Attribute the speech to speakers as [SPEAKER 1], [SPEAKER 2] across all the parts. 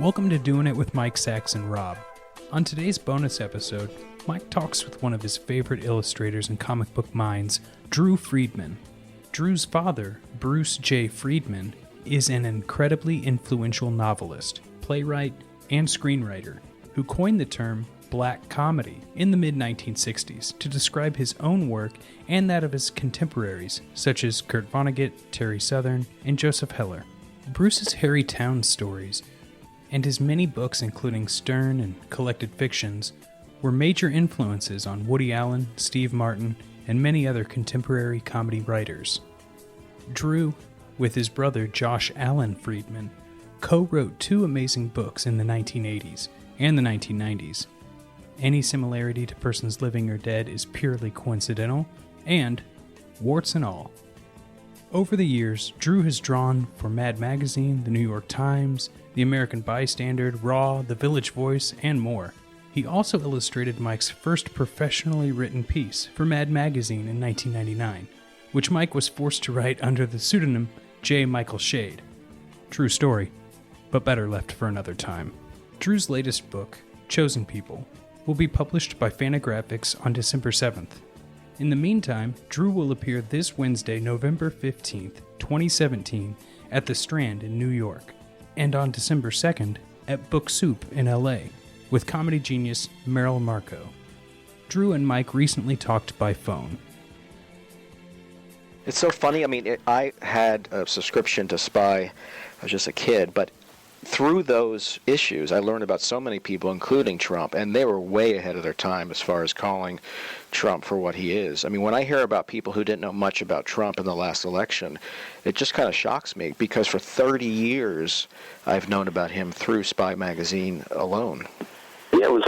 [SPEAKER 1] Welcome to Doing It with Mike, Sachs, and Rob. On today's bonus episode, Mike talks with one of his favorite illustrators and comic book minds, Drew Friedman. Drew's father, Bruce Jay Friedman, is an incredibly influential novelist, playwright, and screenwriter who coined the term black comedy in the mid-1960s to describe his own work and that of his contemporaries, such as Kurt Vonnegut, Terry Southern, and Joseph Heller. Bruce's Harry Town stories and his many books, including Stern and Collected Fictions, were major influences on Woody Allen, Steve Martin, and many other contemporary comedy writers. Drew, with his brother Josh Allen Friedman, co-wrote two amazing books in the 1980s and the 1990s. Any similarity to persons living or dead is purely coincidental, and warts and all. Over the years, Drew has drawn for Mad Magazine, The New York Times, The American Bystander, Raw, The Village Voice, and more. He also illustrated Mike's first professionally written piece for Mad Magazine in 1999, which Mike was forced to write under the pseudonym J. Michael Shade. True story, but better left for another time. Drew's latest book, Chosen People, will be published by Fantagraphics on December 7th. In the meantime, Drew will appear this Wednesday, November 15th, 2017, at the Strand in New York, and on December 2nd at Book Soup in LA, with comedy genius Meryl Marco. Drew and Mike recently talked by phone.
[SPEAKER 2] It's so funny. I mean, I had a subscription to Spy. I was just a kid, but through those issues, I learned about so many people, including Trump, and they were way ahead of their time as far as calling Trump for what he is. I mean, when I hear about people who didn't know much about Trump in the last election, it just kind of shocks me, because for 30 years, I've known about him through Spy magazine alone.
[SPEAKER 3] Yeah, it was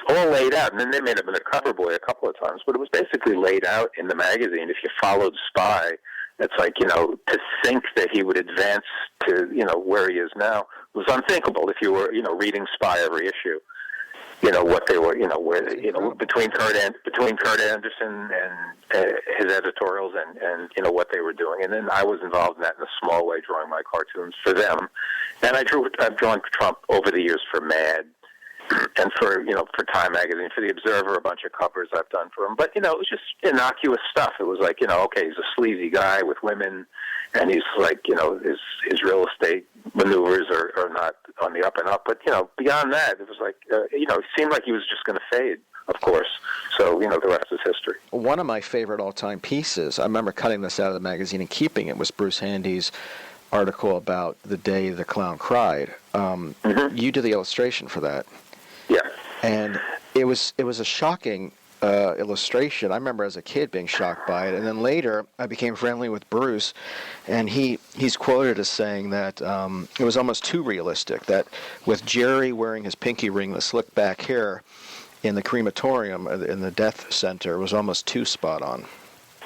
[SPEAKER 3] all laid out, and then they made him a cover boy a couple of times, but it was basically laid out in the magazine. If you followed Spy, it's like, to think that he would advance to, where he is now was unthinkable if you were, reading Spy every issue. What they were, between Kurt Anderson and his editorials and what they were doing. And then I was involved in that in a small way, drawing my cartoons for them. And I've drawn Trump over the years for Mad, and for Time Magazine, for The Observer, a bunch of covers I've done for him. But, it was just innocuous stuff. It was like, okay, he's a sleazy guy with women, and he's like, his real estate maneuvers are not on the up and up. But, beyond that, it was like, it seemed like he was just going to fade, of course. So, the rest is history.
[SPEAKER 2] One of my favorite all-time pieces, I remember cutting this out of the magazine and keeping it, was Bruce Handy's article about The Day the Clown Cried. You did the illustration for that.
[SPEAKER 3] Yeah.
[SPEAKER 2] And it was a shocking illustration. I remember as a kid being shocked by it, and then later I became friendly with Bruce, and he's quoted as saying that it was almost too realistic, that with Jerry wearing his pinky ring, the slick back hair in the crematorium in the death center was almost too spot on.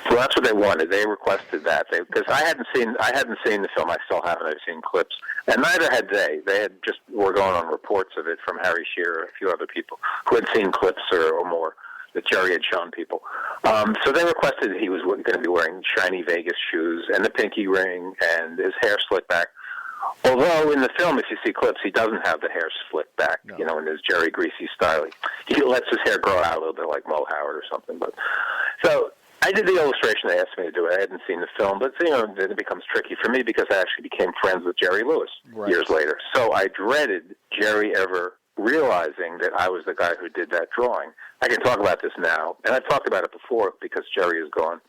[SPEAKER 3] Well, that's what they wanted. They requested that because I hadn't seen the film. I still haven't. I've seen clips, and neither had they. They had just were going on reports of it from Harry Shearer, a few other people who had seen clips or more that Jerry had shown people. So they requested that he was going to be wearing shiny Vegas shoes and the pinky ring and his hair slicked back. Although in the film, if you see clips, he doesn't have the hair slicked back, no. In his Jerry Greasy style. He lets his hair grow out a little bit like Mo Howard or something. But so I did the illustration. They asked me to do it. I hadn't seen the film, but then it becomes tricky for me because I actually became friends with Jerry Lewis years later. So I dreaded Jerry ever realizing that I was the guy who did that drawing. I can talk about this now, and I've talked about it before because Jerry is gone.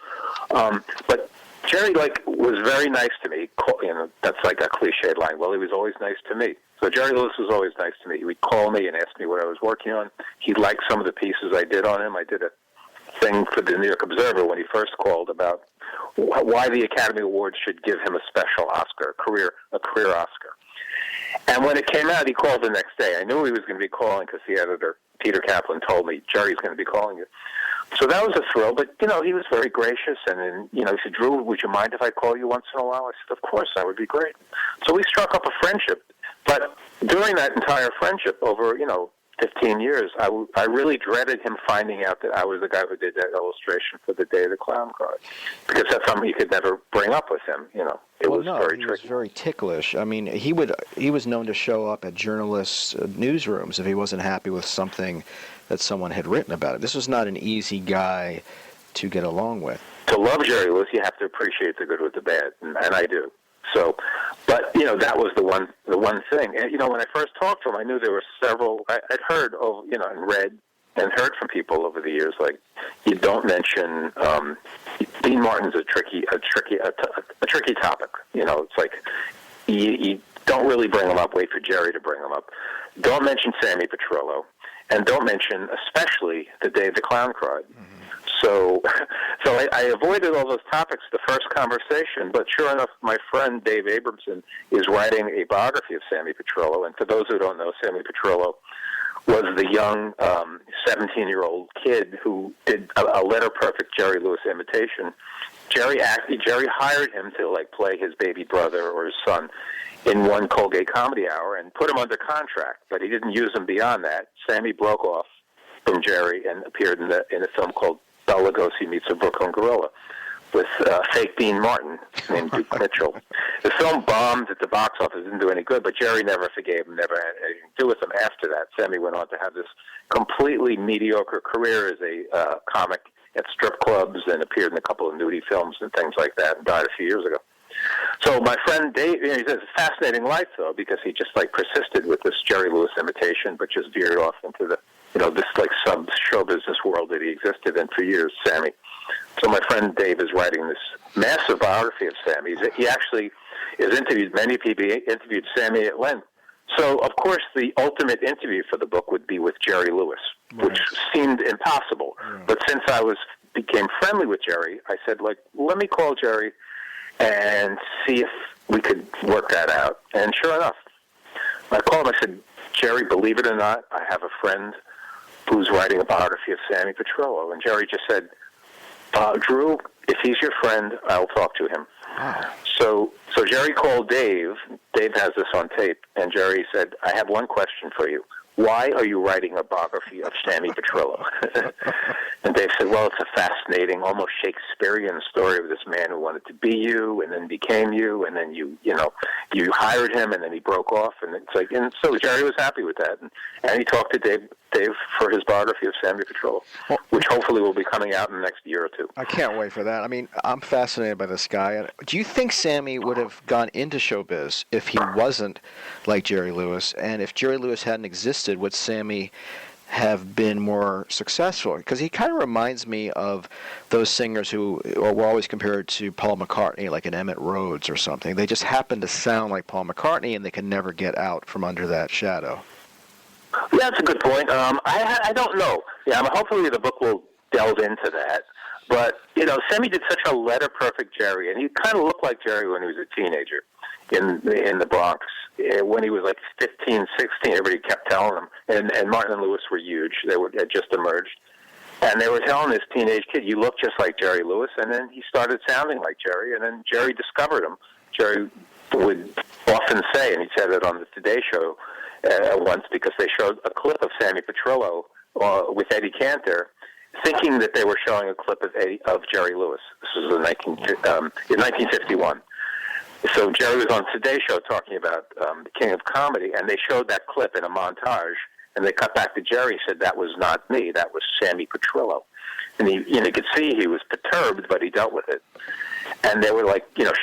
[SPEAKER 3] But Jerry was very nice to me. That's like a cliched line. Well, he was always nice to me. So Jerry Lewis was always nice to me. He would call me and ask me what I was working on. He liked some of the pieces I did on him. I did a thing for the New York Observer when he first called about why the Academy Awards should give him a special Oscar, a career Oscar. And when it came out, he called the next day. I knew he was going to be calling because the editor, Peter Kaplan, told me, Jerry's going to be calling you. So that was a thrill, but, he was very gracious, and then, he said, Drew, would you mind if I call you once in a while? I said, of course, that would be great. So we struck up a friendship, but during that entire friendship, over, 15 years, I really dreaded him finding out that I was the guy who did that illustration for the Day of the Clown card, because that's something you could never bring up with him. It was very tricky.
[SPEAKER 2] He was very ticklish. I mean, he was known to show up at journalists' newsrooms if he wasn't happy with something that someone had written about it. This was not an easy guy to get along with.
[SPEAKER 3] To love Jerry Lewis, you have to appreciate the good with the bad, and I do. So, but that was the one thing. And when I first talked to him, I knew there were several. I'd heard and read and heard from people over the years, like, you don't mention Dean Martin's a tricky topic. It's like you don't really bring him up. Wait for Jerry to bring him up. Don't mention Sammy Petrillo, and don't mention especially the Day of the Clown cried. Mm-hmm. So I avoided all those topics the first conversation, but sure enough, my friend Dave Abramson is writing a biography of Sammy Petrillo, and for those who don't know, Sammy Petrillo was the young 17-year-old kid who did a letter-perfect Jerry Lewis imitation. Jerry hired him to play his baby brother or his son in one Colgate Comedy Hour and put him under contract, but he didn't use him beyond that. Sammy broke off from Jerry and appeared in a film called Bela Lugosi Meets a Brooklyn Gorilla with fake Dean Martin named Duke Mitchell. The film bombed at the box office, didn't do any good, but Jerry never forgave him, never had anything to do with him after that. Sammy went on to have this completely mediocre career as a comic at strip clubs and appeared in a couple of nudie films and things like that, and died a few years ago. So my friend Dave, he says, a fascinating life, though, because he just persisted with this Jerry Lewis imitation, but just veered off into the this sub-show business world that he existed in for years, Sammy. So my friend Dave is writing this massive biography of Sammy. He actually has interviewed many people. He interviewed Sammy at length. So, of course, the ultimate interview for the book would be with Jerry Lewis, which seemed impossible. Yeah. But since I became friendly with Jerry, I said, let me call Jerry and see if we could work that out. And sure enough, I called him. I said, Jerry, believe it or not, I have a friend who's writing a biography of Sammy Petrillo. And Jerry just said, Drew, if he's your friend, I'll talk to him. Wow. So Jerry called Dave. Dave has this on tape. And Jerry said, I have one question for you. Why are you writing a biography of Sammy Petrillo? And Dave said, well, it's a fascinating, almost Shakespearean story of this man who wanted to be you and then became you, and then you hired him, and then he broke off. And and so Jerry was happy with that. And he talked to Dave for his biography of Sammy Petrillo, which hopefully will be coming out in the next year or two.
[SPEAKER 2] I can't wait for that. I mean, I'm fascinated by this guy. Do you think Sammy would have gone into showbiz if he wasn't like Jerry Lewis? And if Jerry Lewis hadn't existed, would Sammy have been more successful? Because he kind of reminds me of those singers who were always compared to Paul McCartney, like an Emmett Rhodes or something. They just happen to sound like Paul McCartney, and they can never get out from under that shadow.
[SPEAKER 3] Yeah, that's a good point. I don't know. Yeah, hopefully the book will delve into that. But, Sammy did such a letter-perfect Jerry, and he kind of looked like Jerry when he was a teenager in the Bronx. When he was 15, 16, everybody kept telling him. And Martin and Lewis were huge. They had just emerged. And they were telling this teenage kid, you look just like Jerry Lewis. And then he started sounding like Jerry, and then Jerry discovered him. Jerry would often say, and he said it on the Today Show once, because they showed a clip of Sammy Petrillo with Eddie Cantor, thinking that they were showing a clip of Jerry Lewis. This was in 1951. So Jerry was on Today Show talking about the King of Comedy, and they showed that clip in a montage, and they cut back to Jerry and said, that was not me, that was Sammy Petrillo. And you could see he was perturbed, but he dealt with it. And they were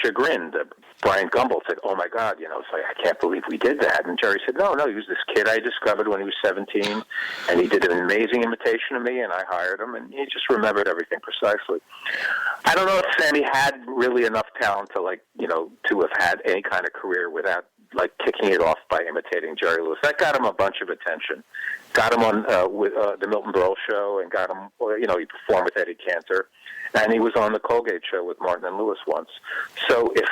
[SPEAKER 3] chagrined. Brian Gumbel said, oh my God, it's I can't believe we did that. And Jerry said, no, he was this kid I discovered when he was 17, and he did an amazing imitation of me, and I hired him, and he just remembered everything precisely. I don't know if Sammy had really enough talent to to have had any kind of career without kicking it off by imitating Jerry Lewis. That got him a bunch of attention. Got him on with the Milton Berle show, and got him, he performed with Eddie Cantor, and he was on the Colgate show with Martin and Lewis once. So if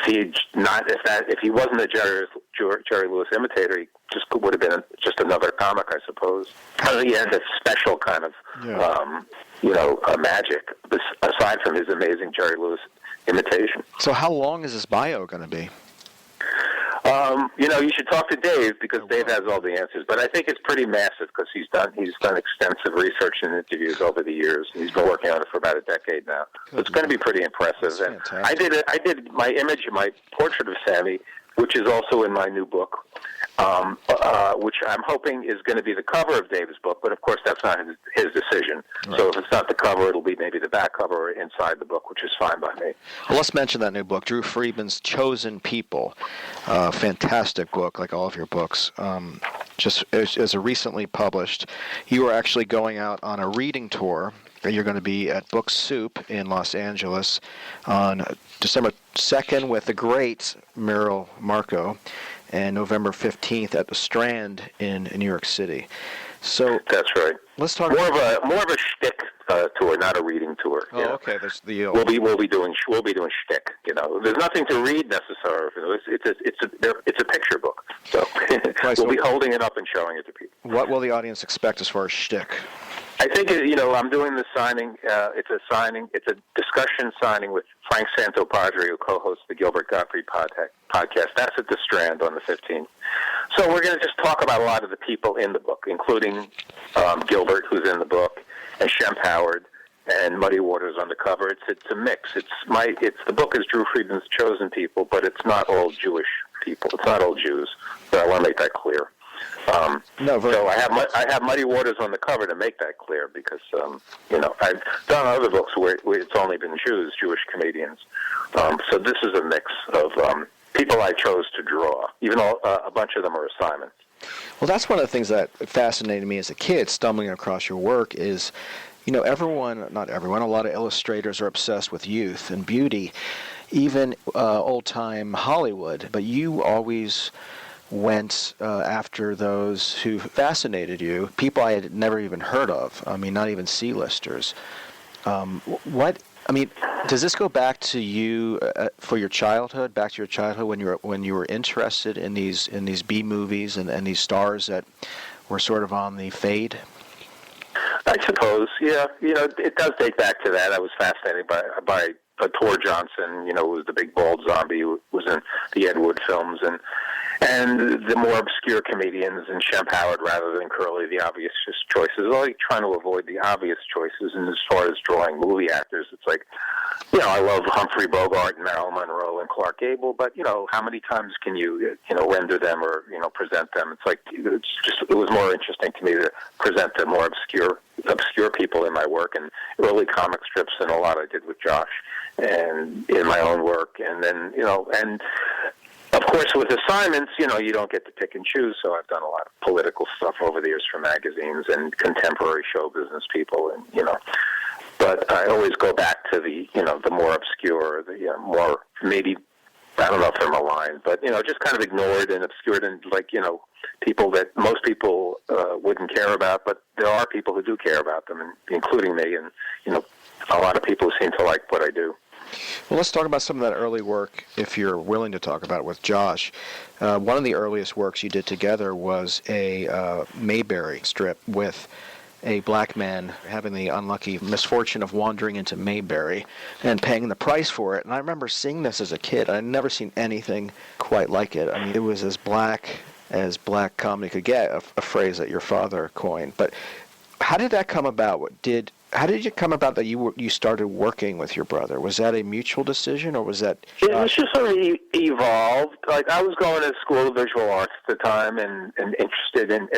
[SPEAKER 3] he wasn't a Jerry Lewis imitator, he just would have been just another comic, I suppose. He has a special kind of magic aside from his amazing Jerry Lewis imitation.
[SPEAKER 2] So how long is this bio going to be?
[SPEAKER 3] You should talk to Dave because Dave has all the answers. But I think it's pretty massive because he's done extensive research and interviews over the years. And he's been working on it for about a decade now. So it's going to be pretty impressive. And I did my portrait of Sammy, which is also in my new book, which I'm hoping is going to be the cover of Dave's book. But of course, that's not his decision. Right. So if it's not the cover, it'll be maybe the back cover or inside the book, which is fine by me.
[SPEAKER 2] Well, let's mention that new book, Drew Friedman's Chosen People. Fantastic book, like all of your books. Just as a recently published, you are actually going out on a reading tour. You're going to be at Book Soup in Los Angeles on December 2nd with the great Meryl Marco, and November 15th at the Strand in New York City. So
[SPEAKER 3] that's right.
[SPEAKER 2] Let's talk
[SPEAKER 3] more of a shtick tour, not a reading tour.
[SPEAKER 2] Oh, okay. That's the
[SPEAKER 3] we'll be doing shtick. There's nothing to read necessarily. It's a picture book, so we'll be holding it up and showing it to people.
[SPEAKER 2] What will the audience expect as far as shtick?
[SPEAKER 3] I think I'm doing the signing. It's a discussion signing with Frank Santopadre, who co-hosts the Gilbert Gottfried podcast. That's at the Strand on the 15th. So we're going to just talk about a lot of the people in the book, including Gilbert, who's in the book, and Shemp Howard, and Muddy Waters on the cover. It's a mix. The book is Drew Friedman's Chosen People, but it's not all Jewish people. It's not all Jews. So I want to make that clear. So I have Muddy Waters on the cover to make that clear because I've done other books where it's only been Jewish comedians. So this is a mix of people I chose to draw, even though a bunch of them are assignments.
[SPEAKER 2] Well, that's one of the things that fascinated me as a kid, stumbling across your work, is not everyone, a lot of illustrators are obsessed with youth and beauty, even old-time Hollywood, but you always went after those who fascinated you, people I had never even heard of. I mean, not even C-listers. Does this go back to you for your childhood? Back to your childhood when you were interested in these B movies and these stars that were sort of on the fade?
[SPEAKER 3] I suppose, yeah. It does date back to that. I was fascinated by Tor Johnson. Who was the big bald zombie who was in the Ed Wood films, and the more obscure comedians, and Shemp Howard rather than Curly, the obvious choices. I'm like trying to avoid the obvious choices. And as far as drawing movie actors, it's like, I love Humphrey Bogart and Marilyn Monroe and Clark Gable, but how many times can you render them or present them? It's like it was more interesting to me to present the more obscure people in my work, and early comic strips, and a lot I did with Josh and in my own work, and then and. Of course, with assignments, you don't get to pick and choose, so I've done a lot of political stuff over the years for magazines and contemporary show business people, and but I always go back to the more obscure, the more, maybe, I don't know if they're maligned, but, just kind of ignored and obscured, and people that most people wouldn't care about, but there are people who do care about them, including me, and, a lot of people who seem to like what I do.
[SPEAKER 2] Well, let's talk about some of that early work, if you're willing to talk about it, with Josh. One of the earliest works you did together was a Mayberry strip with a black man having the unlucky misfortune of wandering into Mayberry and paying the price for it. And I remember seeing this as a kid. I'd never seen anything quite like it. I mean, it was as black comedy could get, a phrase that your father coined. But how did that come about? How did it come about that you started working with your brother? Was that a mutual decision, or was that?
[SPEAKER 3] It was just sort of evolved. Like, I was going to school of visual arts at the time, and interested in,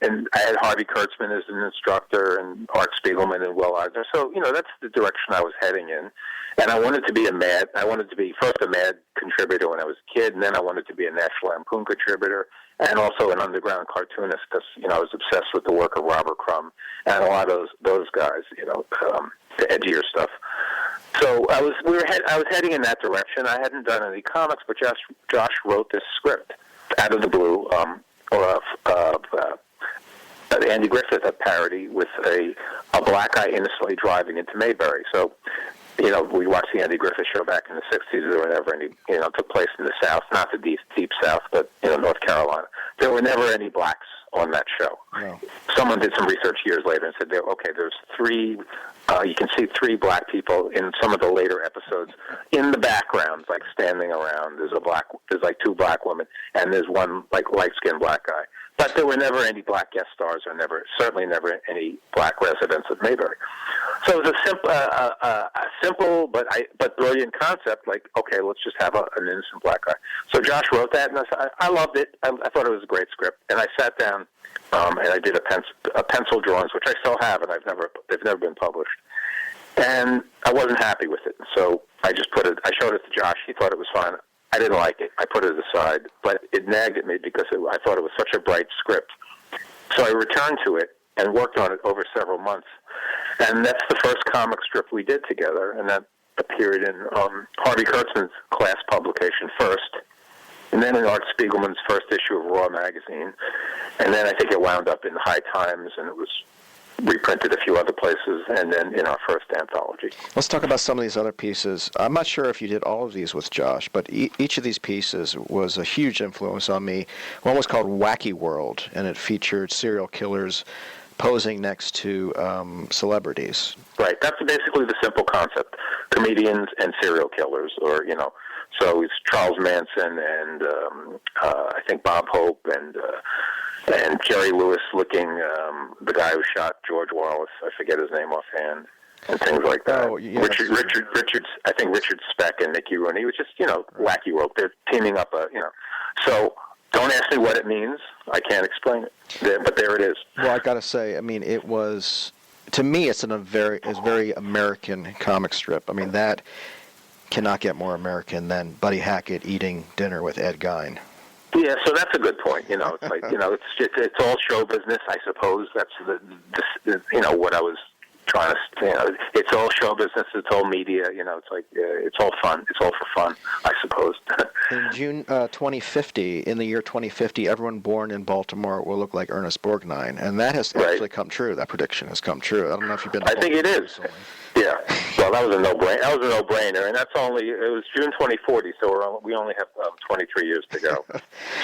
[SPEAKER 3] and I had Harvey Kurtzman as an instructor, and Art Spiegelman and Will Eisner. So that's the direction I was heading in. And I wanted to be first a Mad contributor when I was a kid, and then I wanted to be a National Lampoon contributor, and also an underground cartoonist, because I was obsessed with the work of Robert Crumb and a lot of those guys, the edgier stuff. So I was heading in that direction. I hadn't done any comics, but Josh wrote this script out of the blue, Andy Griffith, a parody with a black guy innocently driving into Mayberry. So, we watched the Andy Griffith show back in the 60s. There were never any, took place in the South, not the deep South, but, North Carolina. There were never any blacks on that show.
[SPEAKER 2] No.
[SPEAKER 3] Someone did some research years later and said, there's three, you can see three black people in some of the later episodes in the background, like standing around. There's like two black women, and there's one like light-skinned black guy. But there were never any black guest stars, or certainly never any black residents of Mayberry. So it was a simple but brilliant concept. Like, okay, let's just have an innocent black guy. So Josh wrote that, and I loved it. I thought it was a great script, and I sat down and I did a pencil drawings, which I still have, and they've never been published. And I wasn't happy with it, so I showed it to Josh. He thought it was fine. I didn't like it. I put it aside, but it nagged at me because I thought it was such a bright script. So I returned to it and worked on it over several months. And that's the first comic strip we did together, and that appeared in Harvey Kurtzman's class publication first, and then in Art Spiegelman's first issue of Raw magazine. And then I think it wound up in High Times, and it was reprinted a few other places, and then in our first anthology.
[SPEAKER 2] Let's talk about some of these other pieces. I'm not sure if you did all of these with Josh, but each of these pieces was a huge influence on me. One was called Wacky World, and it featured serial killers posing next to celebrities.
[SPEAKER 3] Right. That's basically the simple concept. Comedians and serial killers, or, so it's Charles Manson and I think Bob Hope and Jerry Lewis looking the guy who shot George Wallace. I forget his name offhand, and things like that.
[SPEAKER 2] Oh, yeah,
[SPEAKER 3] Richard. I think Richard Speck and Mickey Rooney. It was just wacky world. They're teaming up. So don't ask me what it means. I can't explain it. But there it is.
[SPEAKER 2] Well, I got to say, I mean, it was, to me, it's very American comic strip. I mean, that cannot get more American than Buddy Hackett eating dinner with Ed Gein.
[SPEAKER 3] Yeah, so that's a good point. It's like it's all show business, I suppose. That's what I was trying to. It's all show business. It's all media. It's like it's all fun. It's all for fun, I suppose.
[SPEAKER 2] In June 2050, in the year 2050, everyone born in Baltimore will look like Ernest Borgnine, and that has actually come true. That prediction has come true. I don't know if you've been.
[SPEAKER 3] I think it is. Recently. Yeah. Well, that was a no-brainer, and it was June 2040, so we only have 23 years to go.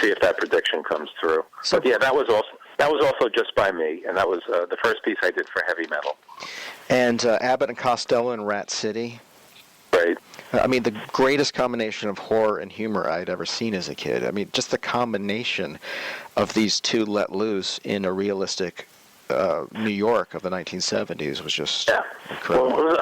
[SPEAKER 3] See if that prediction comes through. So, but yeah, that was also just by me, and that was the first piece I did for heavy metal.
[SPEAKER 2] And Abbott and Costello in Rat City.
[SPEAKER 3] Right.
[SPEAKER 2] I mean, the greatest combination of horror and humor I'd ever seen as a kid. I mean, just the combination of these two let loose in a realistic New York of the 1970s was just incredible.
[SPEAKER 3] Well,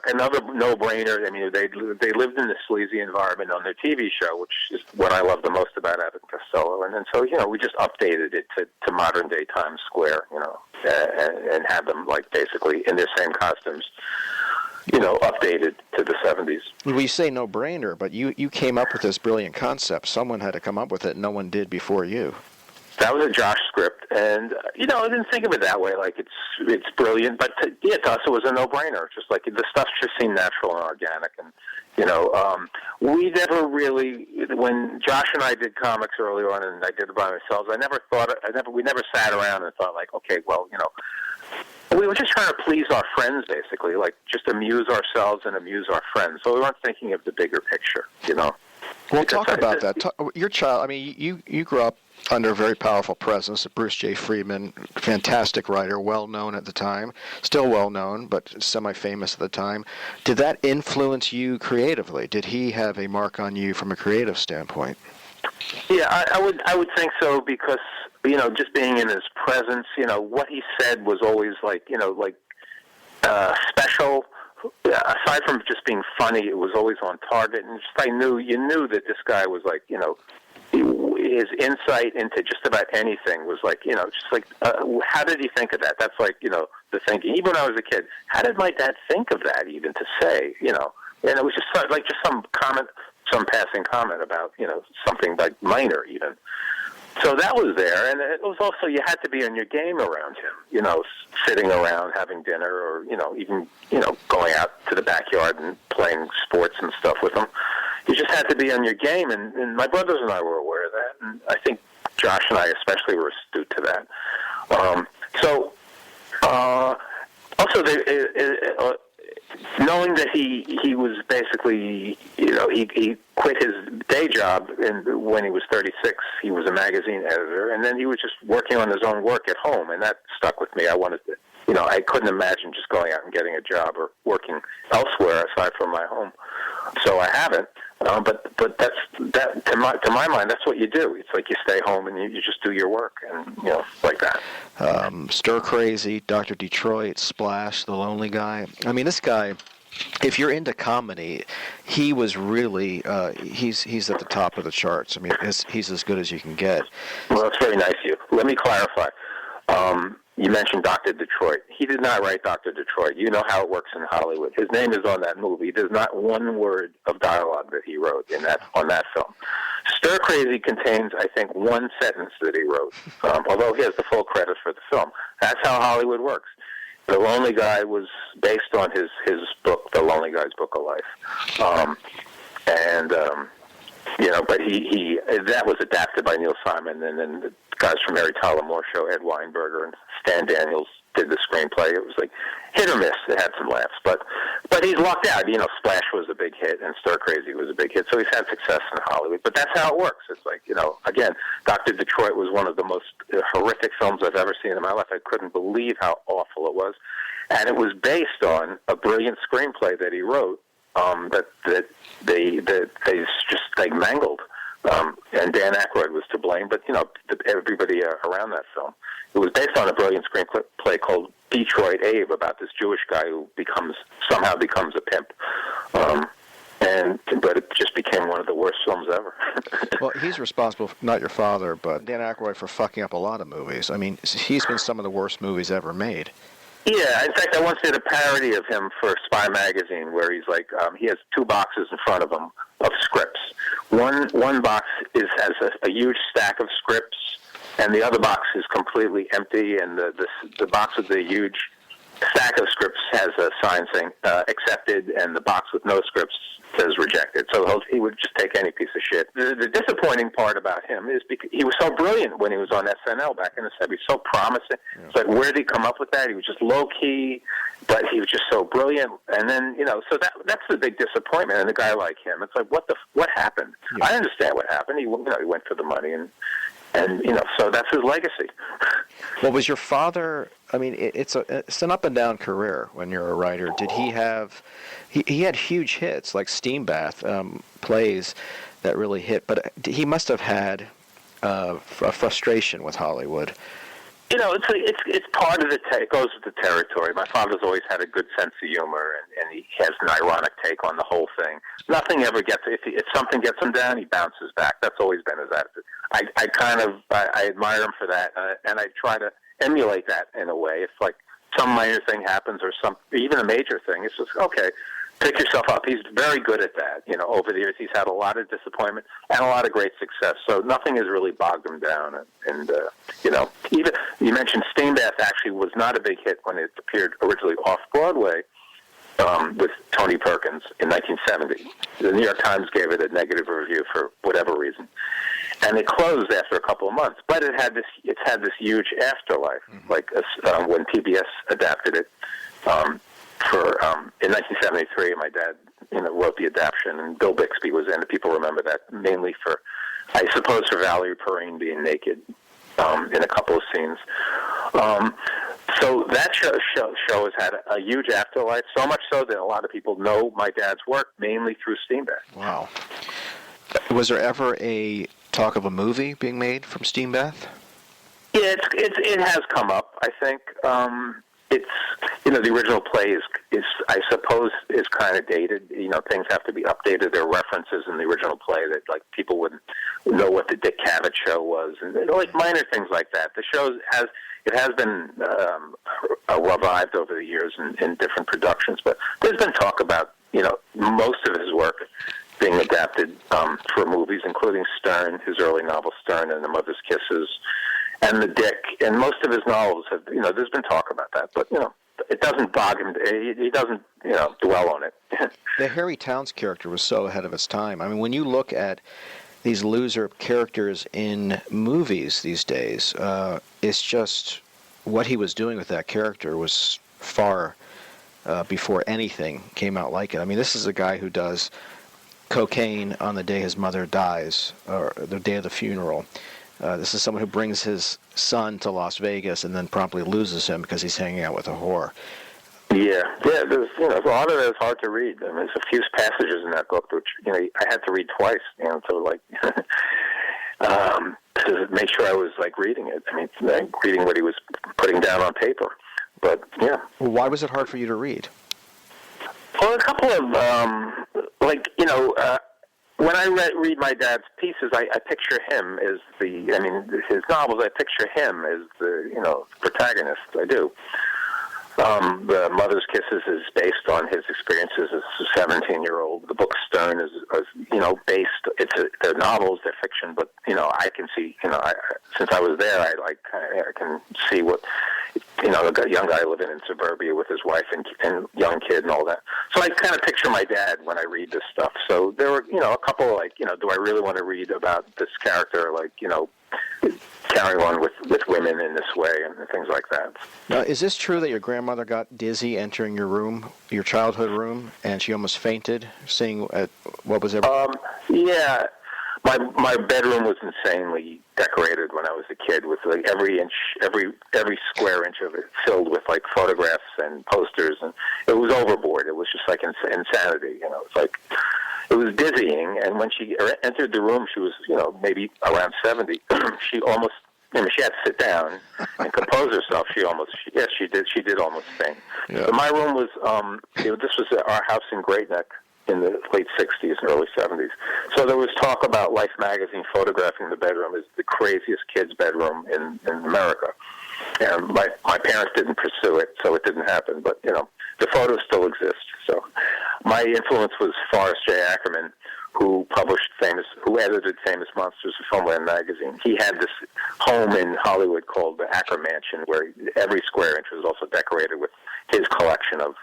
[SPEAKER 3] another no-brainer. I mean, they lived in this sleazy environment on their TV show, which is what I love the most about Abbott and Costello. And so, we just updated it to modern-day Times Square, and had them, like, basically in their same costumes, updated to the 70s.
[SPEAKER 2] Well, you say no-brainer, but you came up with this brilliant concept. Someone had to come up with it. No one did before you.
[SPEAKER 3] That was a Josh script, and I didn't think of it that way. Like it's brilliant, but to us it was a no-brainer. Just like the stuff just seemed natural and organic, and we never really. When Josh and I did comics early on, and I did it by myself, we never sat around and thought like, okay, well, we were just trying to please our friends, basically, like just amuse ourselves and amuse our friends. So we weren't thinking of the bigger picture, Well,
[SPEAKER 2] talk about that. Your child. I mean, you grew up under a very powerful presence, Bruce Jay Friedman, fantastic writer, well-known at the time, still well-known, but semi-famous at the time. Did that influence you creatively? Did he have a mark on you from a creative standpoint?
[SPEAKER 3] Yeah, I would think so, because, just being in his presence, what he said was always special. Aside from just being funny, it was always on target, and you knew that this guy was like, his insight into just about anything was like, how did he think of that? That's like, the thinking. Even when I was a kid, how did my dad think of that even to say, And it was just some comment, some passing comment about, something like minor even. So that was there, and it was also, you had to be on your game around him, sitting around having dinner, or, even, going out to the backyard and playing sports and stuff with him. You just had to be on your game, and my brothers and I were aware of that, and I think Josh and I especially were astute to that. Also, knowing that he was basically, he quit his day job when he was 36. He was a magazine editor, and then he was just working on his own work at home, and that stuck with me. I wanted to, I couldn't imagine just going out and getting a job or working elsewhere aside from my home. So I haven't. But that to my mind, that's what you do. It's like you stay home and you just do your work, and like that.
[SPEAKER 2] Stir Crazy, Dr. Detroit, Splash, The Lonely Guy. I mean, this guy, if you're into comedy, he was really he's at the top of the charts. I mean, he's as good as you can get.
[SPEAKER 3] Well, that's very nice of you. Let me clarify. You mentioned Dr. Detroit. He did not write Dr. Detroit. You know how it works in Hollywood. His name is on that movie. There's not one word of dialogue that he wrote on that film. Stir Crazy contains, I think, one sentence that he wrote, although he has the full credit for the film. That's how Hollywood works. The Lonely Guy was based on his book, The Lonely Guy's Book of Life. But he that was adapted by Neil Simon, and then the guys from Mary Tyler Moore Show, Ed Weinberger and Stan Daniels did the screenplay. It was like hit or miss. It had some laughs, but he's lucked out. Splash was a big hit, and Stir Crazy was a big hit, so he's had success in Hollywood. But that's how it works. It's like, again, Dr. Detroit was one of the most horrific films I've ever seen in my life. I couldn't believe how awful it was, and it was based on a brilliant screenplay that he wrote. That they just mangled, and Dan Aykroyd was to blame. But everybody around that film. It was based on a brilliant screenplay called Detroit Abe, about this Jewish guy who somehow becomes a pimp. But it just became one of the worst films ever.
[SPEAKER 2] Well, he's responsible, not your father, but Dan Aykroyd, for fucking up a lot of movies. I mean, he's been some of the worst movies ever made.
[SPEAKER 3] Yeah, in fact, I once did a parody of him for Spy Magazine, where he's like, he has two boxes in front of him of scripts. One box has a huge stack of scripts, and the other box is completely empty, and the box with the huge stack of scripts has a sign saying accepted, and the box with no scripts says rejected. So he would just take any piece of shit. The disappointing part about him is because he was so brilliant when he was on SNL back in the 70s, so promising. Yeah. It's like, where did he come up with that? He was just low-key, but he was just so brilliant. And then, so that's the big disappointment in a guy like him. It's like, what happened? Yeah. I understand what happened. He went for the money, and so that's his legacy.
[SPEAKER 2] Well, was your father? I mean, it's an up and down career when you're a writer. Did he have? He had huge hits like Steam Bath, plays that really hit. But he must have had a frustration with Hollywood.
[SPEAKER 3] It's part of it goes with the territory. My father's always had a good sense of humor, and he has an ironic take on the whole thing. Nothing ever gets, if something gets him down, he bounces back. That's always been his attitude. I admire him for that, and I try to emulate that in a way. It's like some minor thing happens, or even a major thing. It's just, okay, pick yourself up. He's very good at that. Over the years, he's had a lot of disappointment and a lot of great success. So nothing has really bogged him down. And even you mentioned Steam Bath actually was not a big hit when it appeared originally off Broadway with Tony Perkins in 1970. The New York Times gave it a negative review for whatever reason, and it closed after a couple of months. But it's had this huge afterlife, like when PBS adapted it. In 1973, my dad, wrote the adaptation, and Bill Bixby was in it. People remember that mainly for, I suppose, for Valerie Perrine being naked in a couple of scenes. So that show has had a huge afterlife, so much so that a lot of people know my dad's work mainly through Steam Bath.
[SPEAKER 2] Wow. Was there ever a talk of a movie being made from Steam Bath?
[SPEAKER 3] Yeah, it has come up, I think. It's the original play is I suppose is kind of dated. Things have to be updated. There are references in the original play that like people wouldn't know what the Dick Cavett show was, and like minor things like that. The show has been revived over the years in different productions, but there's been talk about most of his work being adapted for movies, including Stern, his early novel Stern and The Mother's Kisses, and The Dick, and most of his novels have, there's been talk about that, but, it doesn't bog him, he doesn't, dwell on it.
[SPEAKER 2] The Harry Towns character was so ahead of its time. I mean, when you look at these loser characters in movies these days, it's just what he was doing with that character was far before anything came out like it. I mean, this is a guy who does cocaine on the day his mother dies, or the day of the funeral. This is someone who brings his son to Las Vegas and then promptly loses him because he's hanging out with a whore.
[SPEAKER 3] Yeah. There's, a lot of it is hard to read. I mean, there's a few passages in that book which, I had to read twice, to to make sure I was reading it. I mean, reading what he was putting down on paper. But yeah.
[SPEAKER 2] Well, why was it hard for you to read?
[SPEAKER 3] Well, a couple of when I read my dad's pieces, I picture him as his novels. I picture him as the protagonist. I do. The Mother's Kisses is based on his experiences as a 17-year-old. The book Stern is based. They're novels, they're fiction, but I can see. Since I was there, I can see what the young guy living in suburbia with his wife and young kid and all that. So I kind of picture my dad when I read this stuff. So there were a couple do I really want to read about this character carrying on with women in this way and things like that.
[SPEAKER 2] Now, is this true that your grandmother got dizzy entering your room, your childhood room, and she almost fainted seeing what was ever?
[SPEAKER 3] Yeah. My bedroom was insanely decorated when I was a kid, with every square inch of it filled with photographs and posters, and it was overboard. It was just insanity. It was dizzying. And when she entered the room, she was maybe around 70. She almost. She had to sit down and compose herself. She did almost faint. Yeah. But my room was. This was our house in Great Neck in the late 60s and early 70s. So there was talk about Life magazine photographing the bedroom as the craziest kid's bedroom in America. And my parents didn't pursue it, so it didn't happen. But, the photos still exist. So my influence was Forrest J. Ackerman, who edited Famous Monsters of Filmland magazine. He had this home in Hollywood called the Acker Mansion, where every square inch was also decorated with his collection of,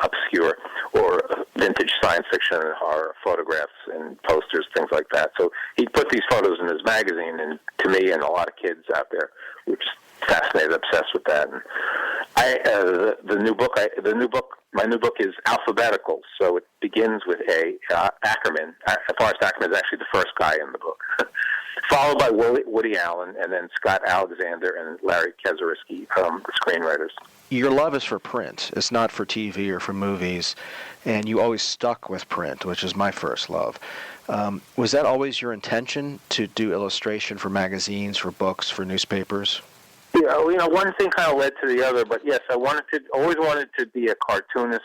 [SPEAKER 3] obscure or vintage science fiction and horror photographs and posters, things like that. So he put these photos in his magazine, and to me and a lot of kids out there, we're just fascinated, obsessed with that. And my new book is alphabetical, so it begins with Ackerman. Forrest Ackerman is actually the first guy in the book, followed by Woody Allen, and then Scott Alexander and Larry Kaczorowski, the screenwriters.
[SPEAKER 2] Your love is for print. It's not for TV or for movies, and you always stuck with print, which is my first love. Was that always your intention, to do illustration for magazines, for books, for newspapers?
[SPEAKER 3] Yeah, one thing kind of led to the other, but yes, I always wanted to be a cartoonist.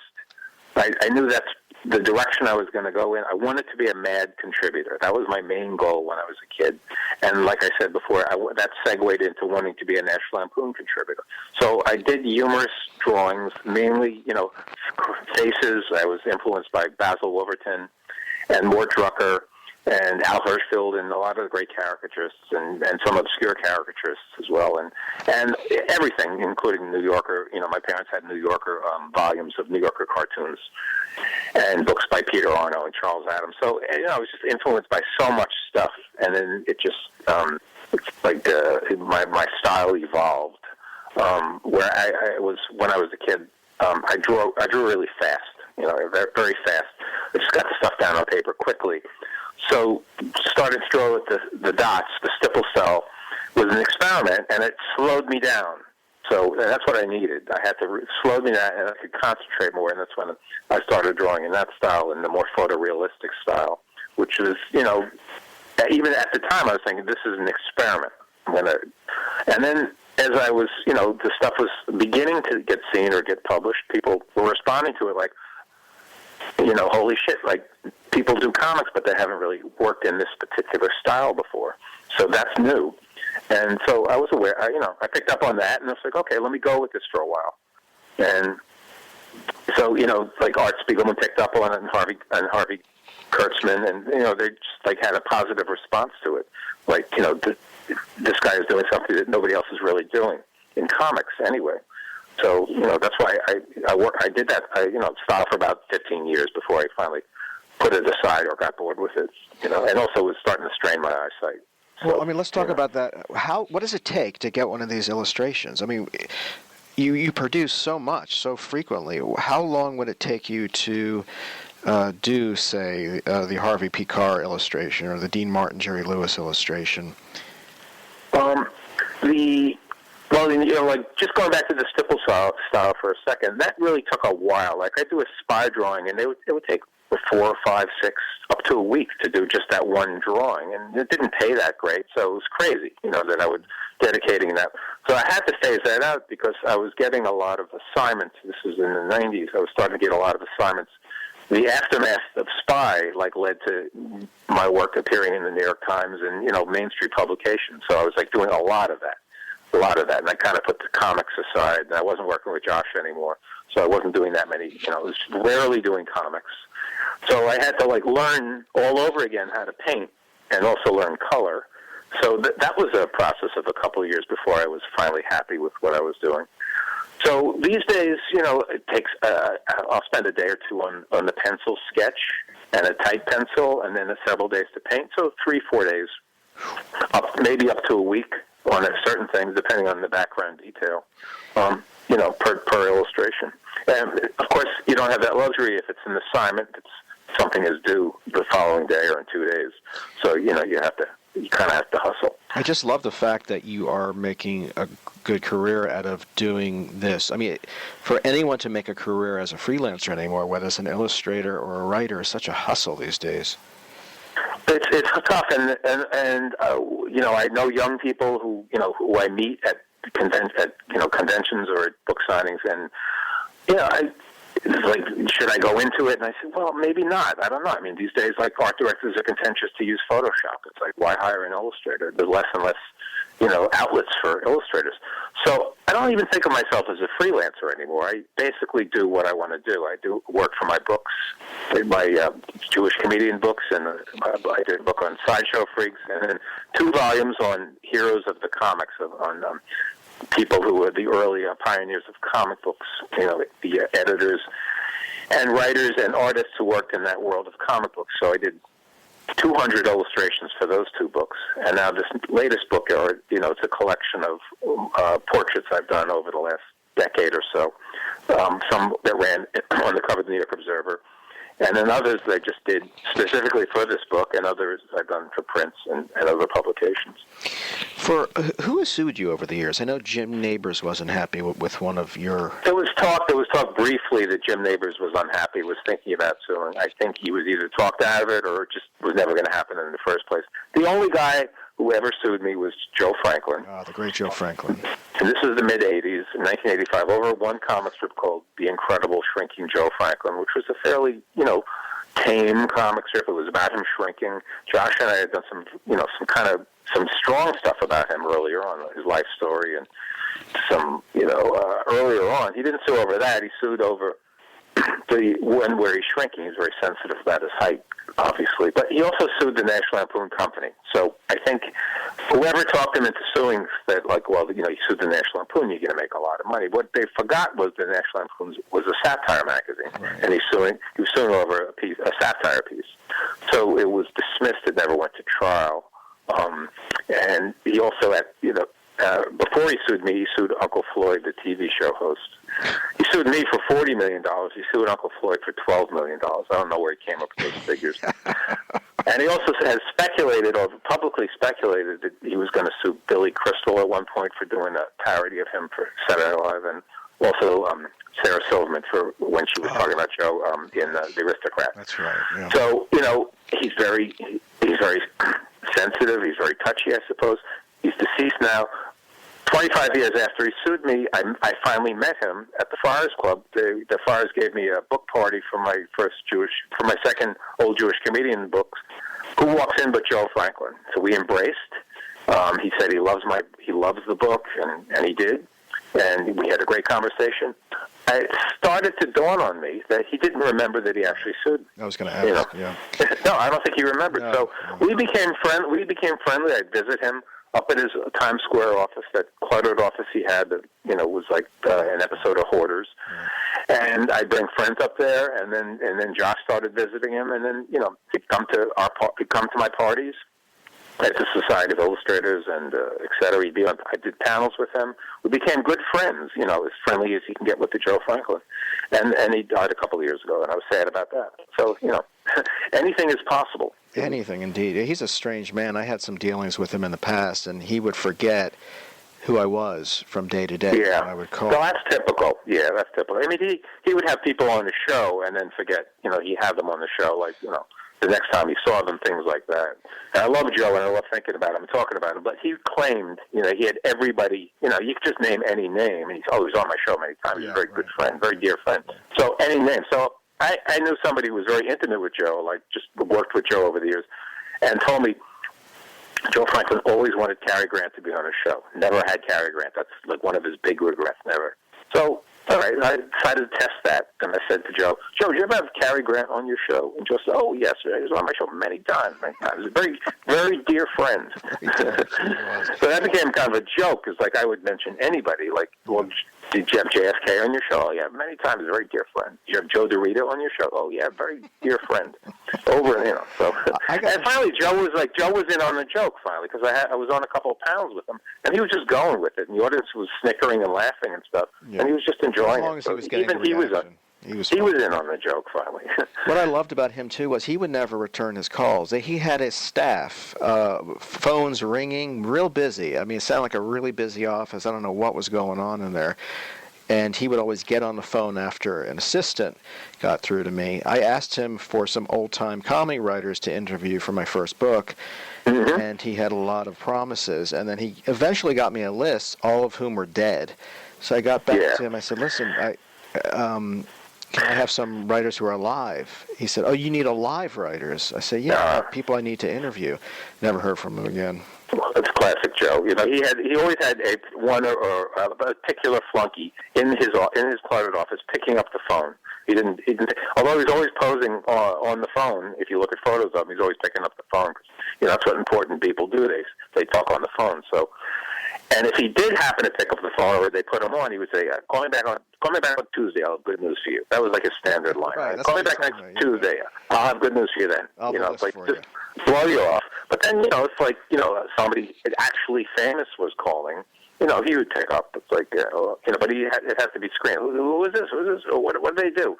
[SPEAKER 3] I knew that's the direction I was going to go in. I wanted to be a mad contributor. That was my main goal when I was a kid. And like I said before, that segued into wanting to be a National Lampoon contributor. So I did humorous drawings, mainly, faces. I was influenced by Basil Wolverton and Mort Drucker and Al Hirschfeld and a lot of the great caricaturists and some obscure caricaturists as well, and everything, including New Yorker. My parents had New Yorker volumes of New Yorker cartoons and books by Peter Arno and Charles Adams. So I was just influenced by so much stuff, and then it just it's like my style evolved. Where I was when I was a kid, I drew really fast. Very, very fast. I just got the stuff down on paper quickly. So started to draw with the dots. The stipple cell was an experiment, and it slowed me down. So that's what I needed. I had to slow me down, and I could concentrate more, and that's when I started drawing in that style, in the more photorealistic style, which was, even at the time I was thinking, this is an experiment. And then as I was, the stuff was beginning to get seen or get published, people were responding to it like, holy shit, people do comics, but they haven't really worked in this particular style before. So that's new. And so I was aware, I picked up on that, and I was like, okay, let me go with this for a while. And so, Art Spiegelman picked up on it, and Harvey Kurtzman, and, they just, had a positive response to it. This guy is doing something that nobody else is really doing in comics anyway. So, that's why I did that, style for about 15 years before I finally put it aside or got bored with it, and also was starting to strain my eyesight. So,
[SPEAKER 2] well, let's talk about that. What does it take to get one of these illustrations? you produce so much, so frequently. How long would it take you to do, say, the Harvey P. Carr illustration or the Dean Martin, Jerry Lewis illustration?
[SPEAKER 3] Like just going back to the stipple style for a second, that really took a while. Like I do a spy drawing, and it would take 4, 5, 6, up to a week to do just that one drawing, and it didn't pay that great, so it was crazy, that I was dedicating that. So I had to phase that out because I was getting a lot of assignments. This was in the 90s. I was starting to get a lot of assignments. The aftermath of Spy led to my work appearing in the New York Times and Main Street publications. So I was doing a lot of that, and I kind of put the comics aside. And I wasn't working with Josh anymore, so I wasn't doing that many. I was rarely doing comics. So I had to learn all over again how to paint and also learn color. So that was a process of a couple of years before I was finally happy with what I was doing. So these days, it takes, I'll spend a day or two on the pencil sketch and a type pencil, and then several days to paint. So 3, 4 days, maybe up to a week on certain things, depending on the background detail, per illustration. And, of course, you don't have that luxury if it's an assignment. Something is due the following day or in 2 days. So, you kind of have to hustle.
[SPEAKER 2] I just love the fact that you are making a good career out of doing this. I mean, for anyone to make a career as a freelancer anymore, whether it's an illustrator or a writer, is such a hustle these days.
[SPEAKER 3] It's tough, and I know young people who I meet at conventions or at book signings, and it's should I go into it? And I said, well, maybe not. I don't know. I mean, these days, art directors are contentious to use Photoshop. It's why hire an illustrator? There's less and less, outlets for illustrators. So I don't even think of myself as a freelancer anymore. I basically do what I want to do. I do work for my books, my Jewish comedian books, and I did a book on Sideshow Freaks, and then 2 volumes on heroes of the comics, on people who were the early pioneers of comic books, the editors and writers and artists who worked in that world of comic books. So I did 200 illustrations for those 2 books. And now this latest book, it's a collection of portraits I've done over the last decade or so. Some that ran on the cover of the New York Observer, and then others I just did specifically for this book, and others I've done for prints and other publications.
[SPEAKER 2] For who has sued you over the years? I know Jim Nabors wasn't happy with one of your...
[SPEAKER 3] There was talk briefly that Jim Nabors was unhappy, was thinking about suing. I think he was either talked out of it or it just was never going to happen in the first place. The only guy who ever sued me was Joe Franklin.
[SPEAKER 2] Ah, the great Joe Franklin.
[SPEAKER 3] And this was the mid-'80s, in 1985, over one comic strip called The Incredible Shrinking Joe Franklin, which was a fairly, tame comic strip. It was about him shrinking. Josh and I had done some strong stuff about him earlier on, his life story, and some, earlier on. He didn't sue over that. He sued over the one where he's shrinking. He's very sensitive about his height, obviously. But he also sued the National Lampoon Company. So I think whoever talked him into suing said, you sued the National Lampoon, you're going to make a lot of money. What they forgot was the National Lampoon was a satire magazine, right. And he was suing over a satire piece. So it was dismissed. It never went to trial. And he also, before he sued me, he sued Uncle Floyd, the TV show host. He sued me for $40 million. He sued Uncle Floyd for $12 million. I don't know where he came up with those figures. And he also has speculated, or publicly speculated, that he was going to sue Billy Crystal at one point for doing a parody of him for Saturday Night Live, and also Sarah Silverman for when she was talking about Joe in The Aristocrat.
[SPEAKER 2] That's right. Yeah.
[SPEAKER 3] So, he's very sensitive. He's very touchy, I suppose. He's deceased now. 25 years after he sued me, I finally met him at the Friars Club. The Friars gave me a book party for my second old Jewish comedian books. Who walks in but Joe Franklin? So we embraced. He said he loves the book, and he did. And we had a great conversation. It started to dawn on me that he didn't remember that he actually sued me.
[SPEAKER 2] I was going to ask. Yeah.
[SPEAKER 3] No, I don't think he remembered.
[SPEAKER 2] No,
[SPEAKER 3] so
[SPEAKER 2] no.
[SPEAKER 3] We became friendly. I'd visit him up at his Times Square office, that cluttered office he had that, was like an episode of Hoarders. Yeah. And I'd bring friends up there, and then Josh started visiting him, and then, he'd come to my parties. at the Society of Illustrators and et cetera. I did panels with him. We became good friends, as friendly as you can get with the Joe Franklin. And he died a couple of years ago, and I was sad about that. So, anything is possible.
[SPEAKER 2] Anything, indeed. He's a strange man. I had some dealings with him in the past, and he would forget who I was from day to day.
[SPEAKER 3] Yeah.
[SPEAKER 2] I would call.
[SPEAKER 3] So that's typical. Yeah, that's typical. I mean, he would have people on the show and then forget, he had them on the show, like, the next time he saw them, things like that. And I love Joe, and I love thinking about him and talking about him, but he claimed, he had everybody, you could just name any name, and he's always on my show many times. He's a very good friend, very dear friend. So any name. So I knew somebody who was very intimate with Joe, like just worked with Joe over the years, and told me Joe Franklin always wanted Cary Grant to be on his show. Never had Cary Grant. That's like one of his big regrets, never. So, all right, I decided to test that, and I said to Joe, did you ever have Cary Grant on your show? And Joe said, oh, yes, he was on my show many times. A very, very dear friend. So that became kind of a joke, because like I would mention anybody, like, well, did you have JFK on your show? Oh, yeah, many times, a very dear friend. Did you have Joe Dorito on your show? Oh, yeah, very dear friend. Over, so. And finally, Joe was in on the joke, finally, because I was on a couple of panels with him, and he was just going with it, and the audience was snickering and laughing and stuff, and he was just enjoying it. So even he was in on the joke, finally.
[SPEAKER 2] What I loved about him, too, was he would never return his calls. He had his staff, phones ringing, real busy. I mean, it sounded like a really busy office. I don't know what was going on in there. And he would always get on the phone after an assistant got through to me. I asked him for some old-time comic writers to interview for my first book, and he had a lot of promises. And then he eventually got me a list, all of whom were dead. So I got back to him. I said, listen, can I have some writers who are alive? He said, oh, you need alive writers? I said, yeah, people I need to interview. Never heard from him again.
[SPEAKER 3] Well, that's classic Joe. He always had one or a particular flunky in his private office picking up the phone. He didn't. Although he's always posing on the phone. If you look at photos of him, he's always picking up the phone. That's what important people do. They talk on the phone. So, and if he did happen to pick up the phone or they put him on, he would say, call me back on Tuesday. I'll have good news for you. That was like his standard line.
[SPEAKER 2] Right,
[SPEAKER 3] call me back next Tuesday. I'll have good news for you then. It's like just blow you off. But then, it's like, somebody actually famous was calling. He would pick up. It's like, but it has to be screened. Who is this? What do they do?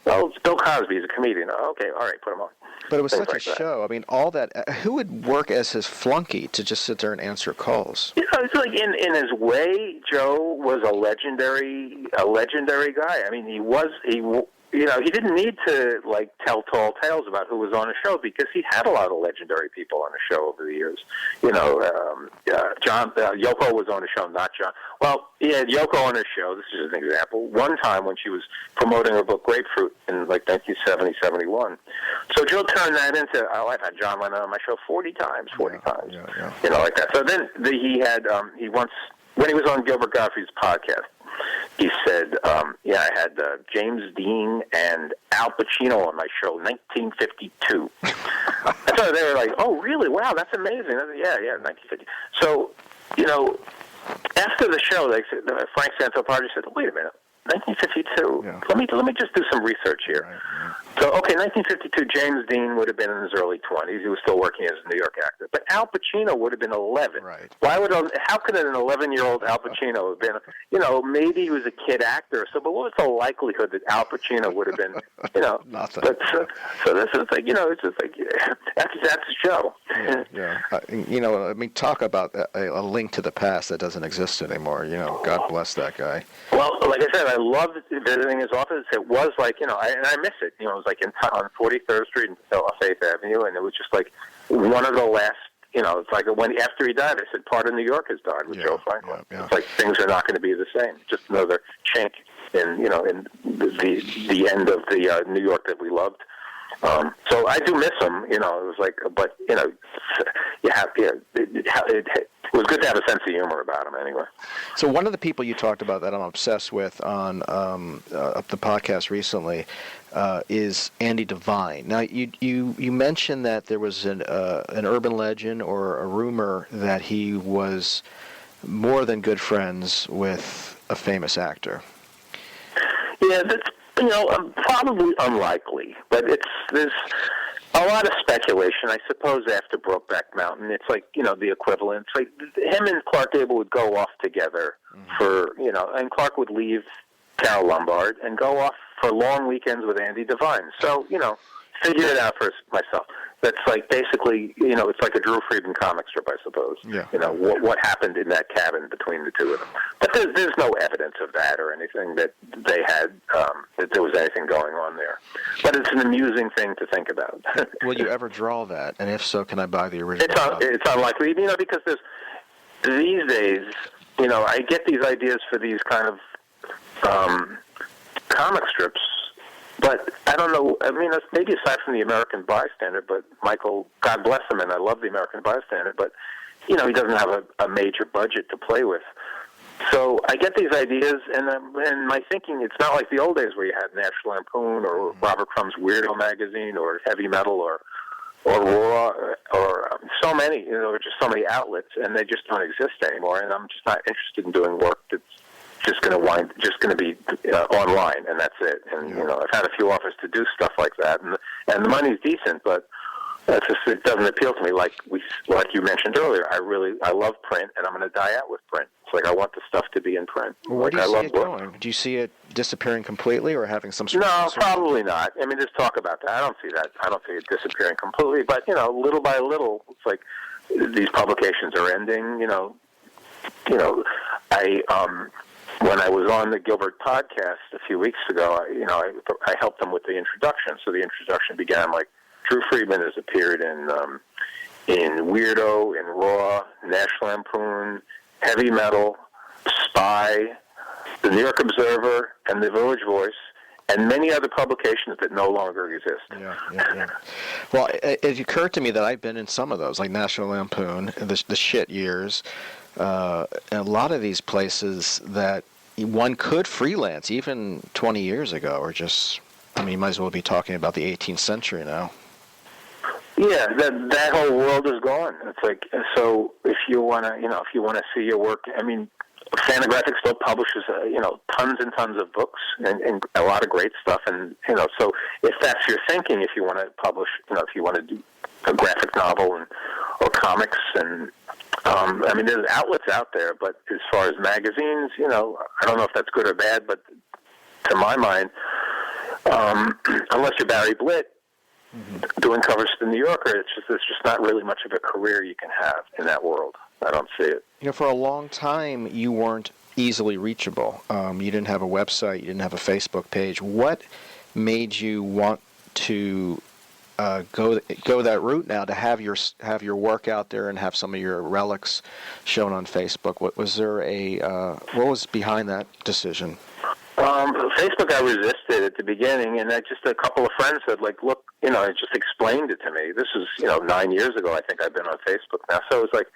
[SPEAKER 3] Well, it's Bill Cosby. He's a comedian. Okay, all right, put him on.
[SPEAKER 2] But it was such a show. I mean, all that. Who would work as his flunky to just sit there and answer calls?
[SPEAKER 3] It's like in his way, Joe was a legendary guy. I mean, he didn't need to tell tall tales about who was on the show because he had a lot of legendary people on the show over the years. Yoko was on the show, not John. Well, he had Yoko on his show. This is an example. One time when she was promoting her book Grapefruit in 1970, 71. So Joe turned that into, I've had John Lennon on my show 40 times. Yeah. Like that. So then he once, when he was on Gilbert Gottfried's podcast, he said, I had James Dean and Al Pacino on my show, 1952. So they were like, oh, really? Wow, that's amazing. Yeah, 1950. So, after the show, Frank Santopadre said, wait a minute, 1952? Yeah. Let me just do some research here. Right. So, 1952, James Dean would have been in his early 20s. He was still working as a New York actor. But Al Pacino would have been 11.
[SPEAKER 2] Right.
[SPEAKER 3] How could an 11-year-old Al Pacino have been, maybe he was a kid actor, but what was the likelihood that Al Pacino would have been,
[SPEAKER 2] Nothing.
[SPEAKER 3] But, so this is it's just like, that's Joe.
[SPEAKER 2] Yeah. Talk about a link to the past that doesn't exist anymore. God bless that guy.
[SPEAKER 3] Well, like I said, I loved visiting his office. It was and I miss it. It was on 43rd Street and Faith Avenue, and it was just like one of the last. It's like after he died, I said, part of New York has died with Joe Franklin. Yeah. It's like things are not going to be the same. Just another chink in the end of the New York that we loved. So I do miss him. It was like, but it was good to have a sense of humor about him anyway.
[SPEAKER 2] So one of the people you talked about that I'm obsessed with on the podcast recently is Andy Devine. Now you mentioned that there was an urban legend or a rumor that he was more than good friends with a famous actor.
[SPEAKER 3] Yeah, that's probably unlikely, but A lot of speculation. I suppose after Brokeback Mountain, it's like, the equivalent. It's like him and Clark Gable would go off together for, and Clark would leave Carol Lombard and go off for long weekends with Andy Devine. So, figure it out for myself. That's like basically, it's like a Drew Friedman comic strip, I suppose.
[SPEAKER 2] Yeah.
[SPEAKER 3] What happened in that cabin between the two of them. But there's no evidence of that or anything that they had, that there was anything going on there. But it's an amusing thing to think about.
[SPEAKER 2] Will you ever draw that? And if so, can I buy the original?
[SPEAKER 3] It's unlikely, because these days, I get these ideas for these kind of comic strips. But I don't know, maybe aside from the American Bystander, but Michael, God bless him, and I love the American Bystander, but, he doesn't have a major budget to play with. So I get these ideas, and my thinking, it's not like the old days where you had National Lampoon or Robert Crumb's Weirdo magazine or Heavy Metal or Raw or so many, just so many outlets, and they just don't exist anymore, and I'm just not interested in doing work that's just going to be online, and that's it. And I've had a few offers to do stuff like that, and the money's decent, but it doesn't appeal to me. Like you mentioned earlier, I love print, and I'm going to die out with print. It's like I want the stuff to be in print.
[SPEAKER 2] Well, where do you see it going? Do you see it disappearing completely, or having some sort of...
[SPEAKER 3] No, probably not. There's talk about that. I don't see that. I don't see it disappearing completely, but little by little, it's like these publications are ending. When I was on the Gilbert podcast a few weeks ago, I helped them with the introduction. So the introduction began like Drew Friedman has appeared in Weirdo, in Raw, National Lampoon, Heavy Metal, Spy, the New York Observer, and the Village Voice, and many other publications that no longer exist.
[SPEAKER 2] Yeah. Well, it occurred to me that I've been in some of those, like National Lampoon, the shit years. A lot of these places that one could freelance even 20 years ago, or just, you might as well be talking about the 18th century now.
[SPEAKER 3] Yeah, that whole world is gone. It's like, so if you want to see your work, Fantagraphic still publishes, tons and tons of books and a lot of great stuff. And, so if that's your thinking, if you want to publish, if you want to do a graphic novel or comics and, there's outlets out there, but as far as magazines, I don't know if that's good or bad, but to my mind, unless you're Barry Blitt doing covers to the New Yorker, it's just not really much of a career you can have in that world. I don't see it.
[SPEAKER 2] For a long time, you weren't easily reachable. You didn't have a website. You didn't have a Facebook page. What made you want to go that route now, to have your work out there and have some of your relics shown on Facebook? What was behind that decision?
[SPEAKER 3] Facebook, I resisted at the beginning, and just a couple of friends said, like, look, it just explained it to me. This is, 9 years ago. I think I've been on Facebook now, so it's like,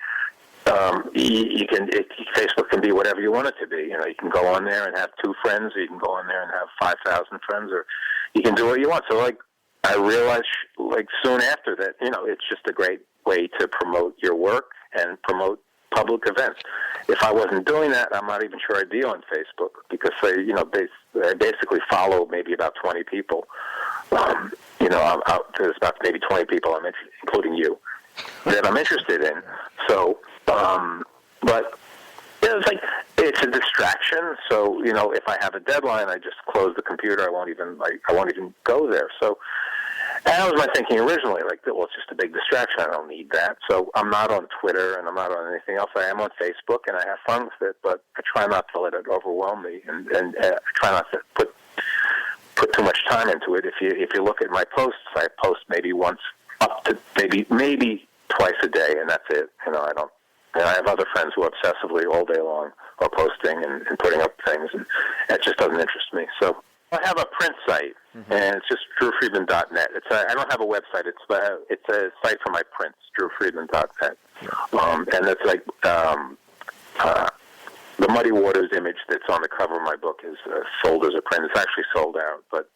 [SPEAKER 3] Facebook can be whatever you want it to be. You can go on there and have 2 friends, or you can go on there and have 5,000 friends, or you can do what you want. So, like, I realized, like, soon after that, it's just a great way to promote your work and promote public events. If I wasn't doing that, I'm not even sure I'd be on Facebook, because they basically follow maybe about 20 people. There's about maybe 20 people, including you, that I'm interested in. So, but it's a distraction. So, if I have a deadline, I just close the computer. I won't even go there. So, that was my thinking originally. Like, well, it's just a big distraction. I don't need that. So I'm not on Twitter and I'm not on anything else. I am on Facebook and I have fun with it, but I try not to let it overwhelm me and try not to put too much time into it. If you look at my posts, I post maybe once, up to maybe twice a day, and that's it. I don't. And I have other friends who obsessively all day long are posting and putting up things, and that just doesn't interest me. So I have a print site, and it's just drewfriedman.net. I don't have a website. It's a site for my prints, drewfriedman.net. And it's like the Muddy Waters image that's on the cover of my book is sold as a print. It's actually sold out, but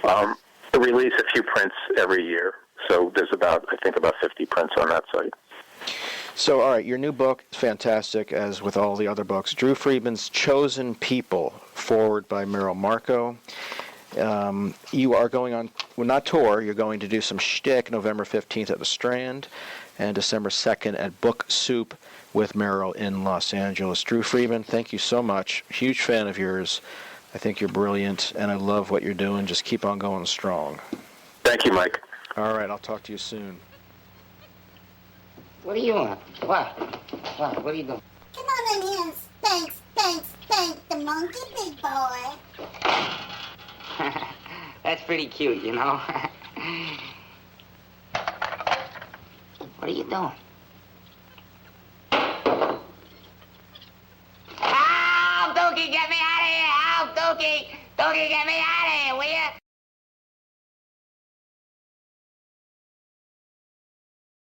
[SPEAKER 3] I release a few prints every year. So there's about 50 prints on that site.
[SPEAKER 2] So, all right, your new book is fantastic, as with all the other books. Drew Friedman's Chosen People, forward by Merrill Marco. You are going on well, not tour, you're going to do some shtick November 15th at the Strand and December 2nd at Book Soup with Merrill in Los Angeles. Drew Friedman, thank you so much. Huge fan of yours. I think you're brilliant, and I love what you're doing. Just keep on going strong.
[SPEAKER 3] Thank you, Mike.
[SPEAKER 2] All right, I'll talk to you soon.
[SPEAKER 4] What do you want? What? What are you doing?
[SPEAKER 5] Come on in here and spank the monkey, big boy.
[SPEAKER 4] That's pretty cute, you know. What are you doing? Help, Dookie, get me out of here! Help, Dookie! Dookie, get me out of here, will you?